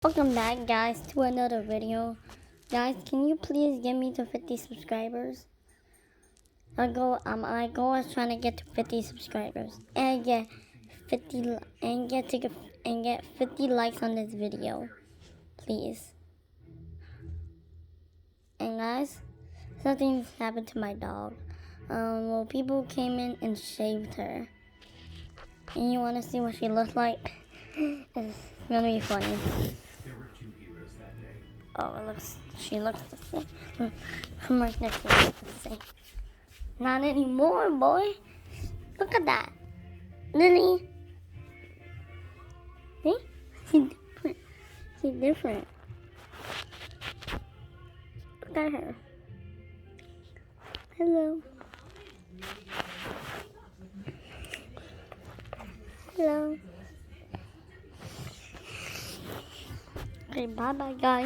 Welcome back, guys, to another video. Guys, can you please get me to 50 subscribers? My goal is trying to get to 50 subscribers and get 50 likes on this video, please. And guys, something happened to my dog. Well, people came in and shaved her. And you want to see what she looks like? It's gonna be funny. Oh, she looks the same. Come right next to her, the same. Not anymore, boy. Look at that. Lily. See? She's different. She's different. Look at her. Hello. Hello. Okay, bye-bye, guys.